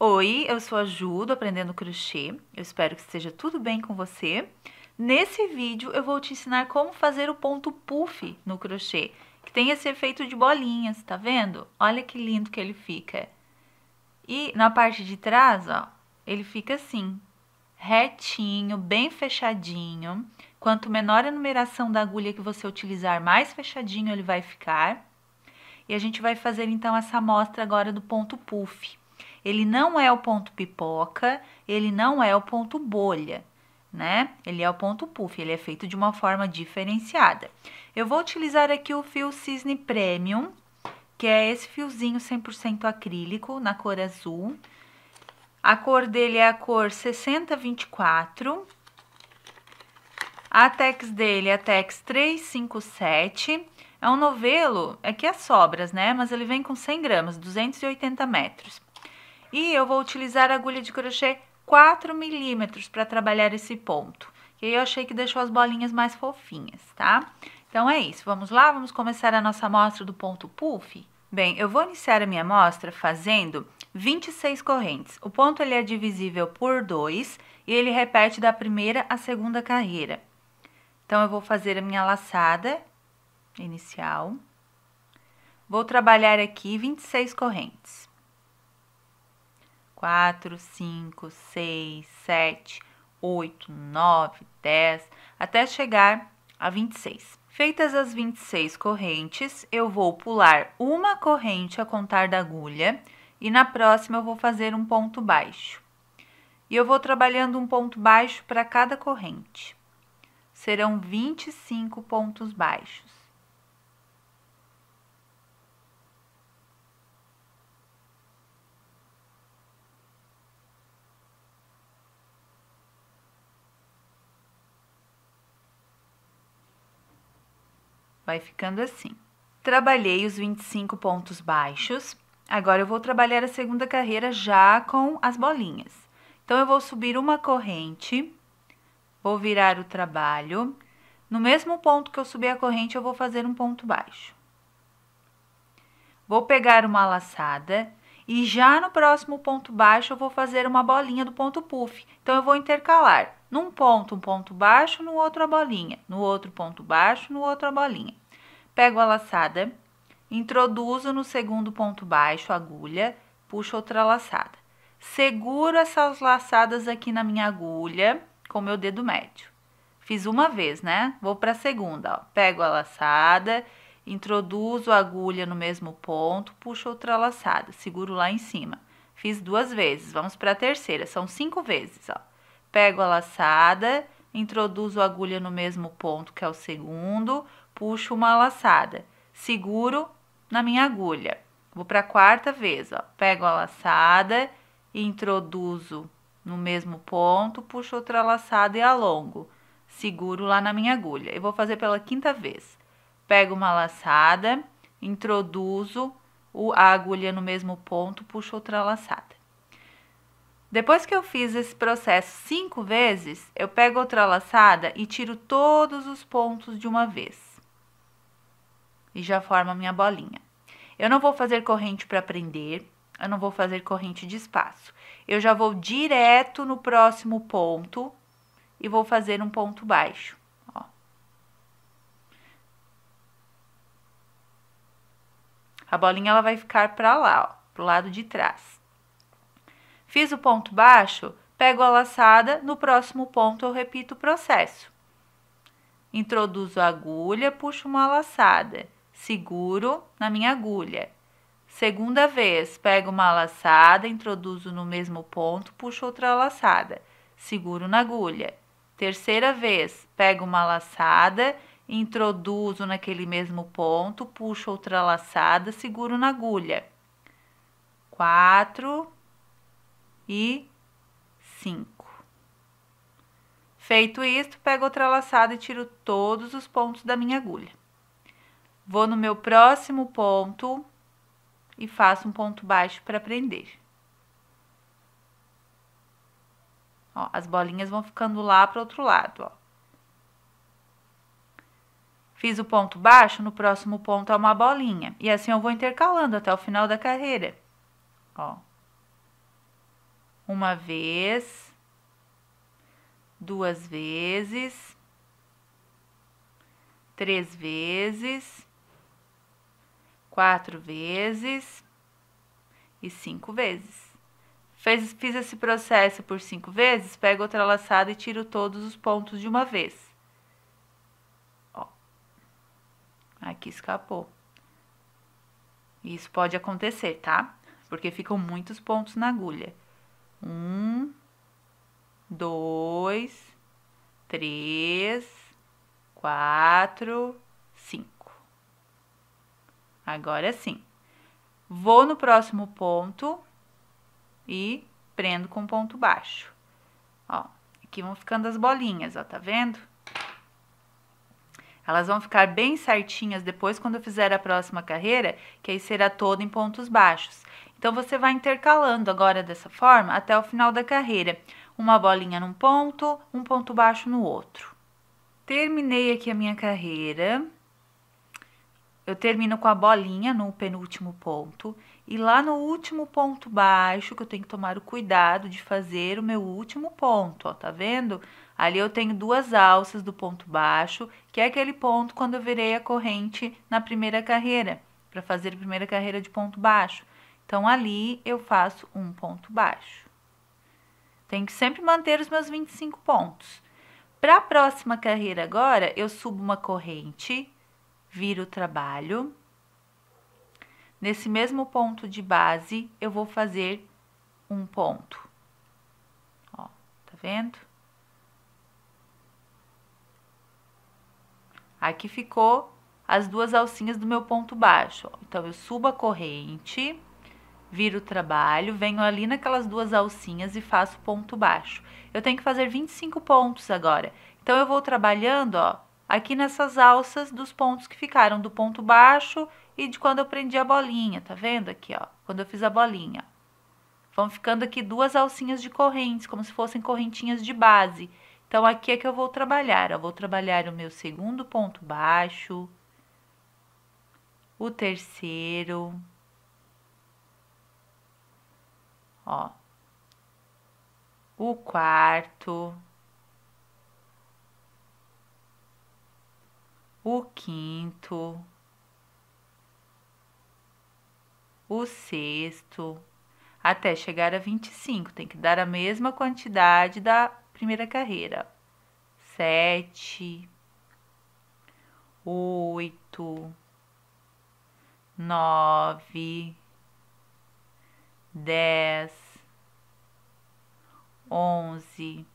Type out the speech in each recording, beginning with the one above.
Oi, eu sou a Ju, do Aprendendo Crochê. Eu espero que esteja tudo bem com você. Nesse vídeo eu vou te ensinar como fazer o ponto puff no crochê, que tem esse efeito de bolinhas, tá vendo? Olha que lindo que ele fica. E na parte de trás, ó, ele fica assim, retinho, bem fechadinho. Quanto menor a numeração da agulha que você utilizar, mais fechadinho ele vai ficar. E a gente vai fazer então essa amostra agora do ponto puff. Ele não é o ponto pipoca, ele não é o ponto bolha, né? Ele é o ponto puff, ele é feito de uma forma diferenciada. Eu vou utilizar aqui o fio Cisne Premium, que é esse fiozinho 100% acrílico, na cor azul. A cor dele é a cor 6024. A tex dele é a tex 357. É um novelo, aqui é sobras, né? Mas ele vem com 100 gramas, 280 metros. E eu vou utilizar a agulha de crochê 4 milímetros para trabalhar esse ponto. E aí eu achei que deixou as bolinhas mais fofinhas, tá? Então é isso, vamos lá? Vamos começar a nossa amostra do ponto puff? Bem, eu vou iniciar a minha amostra fazendo 26 correntes. O ponto ele é divisível por 2 e ele repete da primeira à segunda carreira. Então, eu vou fazer a minha laçada inicial. Vou trabalhar aqui 26 correntes. 4, 5, 6, 7, 8, 9, 10, até chegar a 26. Feitas as 26 correntes, eu vou pular uma corrente a contar da agulha e na próxima eu vou fazer um ponto baixo. E eu vou trabalhando um ponto baixo para cada corrente. Serão 25 pontos baixos. Vai ficando assim. Trabalhei os 25 pontos baixos. Agora, eu vou trabalhar a segunda carreira já com as bolinhas. Então, eu vou subir uma corrente, vou virar o trabalho. No mesmo ponto que eu subi a corrente, eu vou fazer um ponto baixo. Vou pegar uma laçada e já no próximo ponto baixo eu vou fazer uma bolinha do ponto puff. Então, eu vou intercalar. Num ponto, um ponto baixo, no outro a bolinha. No outro ponto baixo, no outro a bolinha. Pego a laçada, introduzo no segundo ponto baixo a agulha, puxo outra laçada. Seguro essas laçadas aqui na minha agulha com meu dedo médio. Fiz uma vez, né? Vou para a segunda, ó. Pego a laçada, introduzo a agulha no mesmo ponto, puxo outra laçada, seguro lá em cima. Fiz 2 vezes, vamos para a terceira, são 5 vezes, ó. Pego a laçada, introduzo a agulha no mesmo ponto, que é o segundo, puxo uma laçada, seguro na minha agulha. Vou para a quarta vez, ó. Pego a laçada, introduzo no mesmo ponto, puxo outra laçada e alongo. Seguro lá na minha agulha. Eu vou fazer pela quinta vez. Pego uma laçada, introduzo a agulha no mesmo ponto, puxo outra laçada. Depois que eu fiz esse processo 5 vezes, eu pego outra laçada e tiro todos os pontos de uma vez. E já formo a minha bolinha. Eu não vou fazer corrente para prender, eu não vou fazer corrente de espaço. Eu já vou direto no próximo ponto e vou fazer um ponto baixo, ó. A bolinha ela vai ficar para lá, ó, pro lado de trás. Fiz o ponto baixo, pego a laçada, no próximo ponto eu repito o processo. Introduzo a agulha, puxo uma laçada, seguro na minha agulha. Segunda vez, pego uma laçada, introduzo no mesmo ponto, puxo outra laçada, seguro na agulha. Terceira vez, pego uma laçada, introduzo naquele mesmo ponto, puxo outra laçada, seguro na agulha. 4 e 5. Feito isto, pego outra laçada e tiro todos os pontos da minha agulha. Vou no meu próximo ponto e faço um ponto baixo para prender. Ó, as bolinhas vão ficando lá para o outro lado, ó. Fiz o ponto baixo, no próximo ponto é uma bolinha. E assim eu vou intercalando até o final da carreira. Ó. uma vez, 2 vezes, 3 vezes, 4 vezes e 5 vezes. Fiz esse processo por 5 vezes, pego outra laçada e tiro todos os pontos de uma vez. Ó, aqui escapou. Isso pode acontecer, tá? Porque ficam muitos pontos na agulha. 1, 2, 3, 4, 5. Agora sim. Vou no próximo ponto e prendo com ponto baixo. Ó, aqui vão ficando as bolinhas, ó, tá vendo? Elas vão ficar bem certinhas depois quando eu fizer a próxima carreira, que aí será toda em pontos baixos. Então, você vai intercalando agora dessa forma até o final da carreira. Uma bolinha num ponto, um ponto baixo no outro. Terminei aqui a minha carreira. Eu termino com a bolinha no penúltimo ponto. E lá no último ponto baixo, que eu tenho que tomar o cuidado de fazer o meu último ponto, ó, tá vendo? Ali eu tenho 2 alças do ponto baixo, que é aquele ponto quando eu virei a corrente na primeira carreira, para fazer a primeira carreira de ponto baixo. Então, ali eu faço um ponto baixo. Tenho que sempre manter os meus 25 pontos. Para a próxima carreira agora, eu subo uma corrente, viro o trabalho. Nesse mesmo ponto de base, eu vou fazer um ponto. Ó, tá vendo? Aqui ficou as 2 alcinhas do meu ponto baixo. Ó. Então, eu subo a corrente, viro o trabalho, venho ali naquelas 2 alcinhas e faço ponto baixo. Eu tenho que fazer 25 pontos agora. Então, eu vou trabalhando, ó, aqui nessas alças dos pontos que ficaram do ponto baixo e de quando eu prendi a bolinha, tá vendo aqui, ó? Quando eu fiz a bolinha. Vão ficando aqui 2 alcinhas de correntes, como se fossem correntinhas de base. Então, aqui é que eu vou trabalhar. Eu vou trabalhar o meu segundo ponto baixo, o terceiro, ó, o quarto, o quinto, o sexto, até chegar a 25. Tem que dar a mesma quantidade da primeira carreira. 7, 8, 9, 10, 11,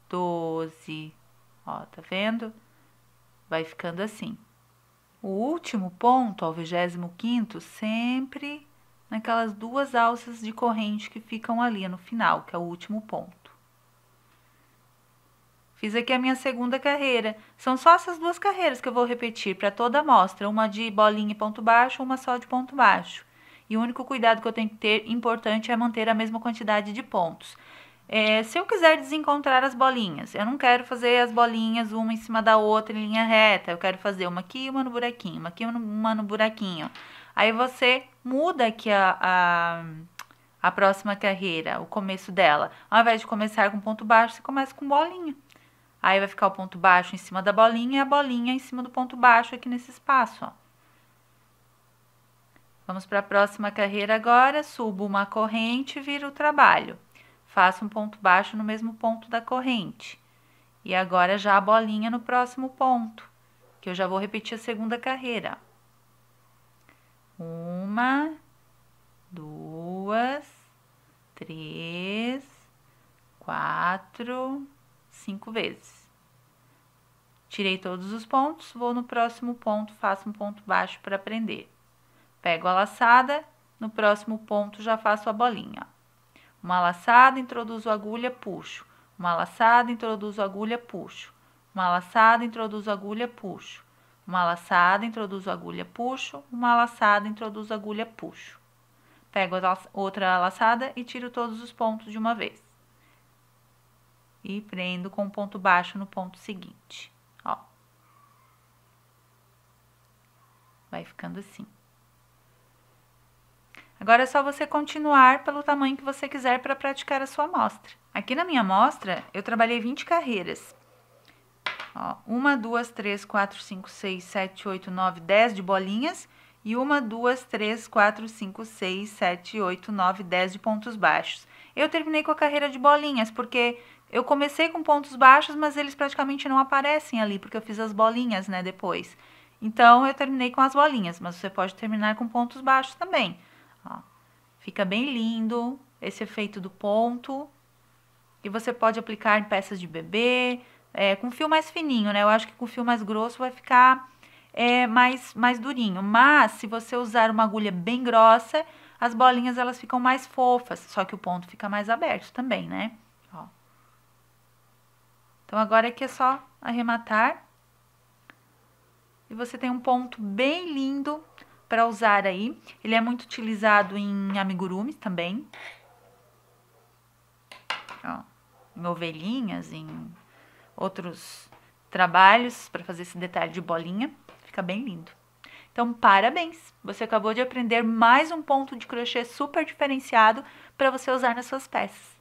12, ó, tá vendo? Vai ficando assim. O último ponto, ao 25º, sempre naquelas 2 alças de corrente que ficam ali no final, que é o último ponto. Fiz aqui a minha segunda carreira. São só essas 2 carreiras que eu vou repetir para toda a amostra, uma de bolinha e ponto baixo, uma só de ponto baixo. E o único cuidado que eu tenho que ter, importante, é manter a mesma quantidade de pontos. Se eu quiser desencontrar as bolinhas, eu não quero fazer as bolinhas uma em cima da outra em linha reta, eu quero fazer uma aqui e uma no buraquinho, uma aqui e uma no buraquinho. Aí você muda aqui a próxima carreira, o começo dela. Ao invés de começar com ponto baixo, você começa com bolinha. Aí vai ficar o ponto baixo em cima da bolinha e a bolinha em cima do ponto baixo aqui nesse espaço, ó. Vamos para a próxima carreira agora, subo uma corrente e viro o trabalho. Faço um ponto baixo no mesmo ponto da corrente. E agora já a bolinha no próximo ponto, que eu já vou repetir a segunda carreira. 1, 2, 3, 4, 5 vezes. Tirei todos os pontos, vou no próximo ponto, faço um ponto baixo para prender. Pego a laçada, no próximo ponto já faço a bolinha. Uma laçada, introduzo a agulha, puxo. Uma laçada, introduzo a agulha, puxo. Uma laçada, introduzo a agulha, puxo. Uma laçada, introduzo a agulha, puxo. Uma laçada, introduzo a agulha, puxo. Pego outra laçada e tiro todos os pontos de uma vez. E prendo com ponto baixo no ponto seguinte, ó. Vai ficando assim. Agora é só você continuar pelo tamanho que você quiser para praticar a sua amostra. Aqui na minha amostra, eu trabalhei 20 carreiras. Ó, 1, 2, 3, 4, 5, 6, 7, 8, 9, 10 de bolinhas. E 1, 2, 3, 4, 5, 6, 7, 8, 9, 10 de pontos baixos. Eu terminei com a carreira de bolinhas, porque eu comecei com pontos baixos, mas eles praticamente não aparecem ali, porque eu fiz as bolinhas, né, depois. Então, eu terminei com as bolinhas, mas você pode terminar com pontos baixos também. Ó, fica bem lindo esse efeito do ponto. E você pode aplicar em peças de bebê, com fio mais fininho, né? Eu acho que com fio mais grosso vai ficar mais durinho. Mas, se você usar uma agulha bem grossa, as bolinhas elas ficam mais fofas, só que o ponto fica mais aberto também, né? Ó. Então, agora aqui é só arrematar. E você tem um ponto bem lindo para usar aí. Ele é muito utilizado em amigurumis também. Ó, em ovelhinhas, em outros trabalhos para fazer esse detalhe de bolinha. Fica bem lindo. Então, parabéns! Você acabou de aprender mais um ponto de crochê super diferenciado para você usar nas suas peças.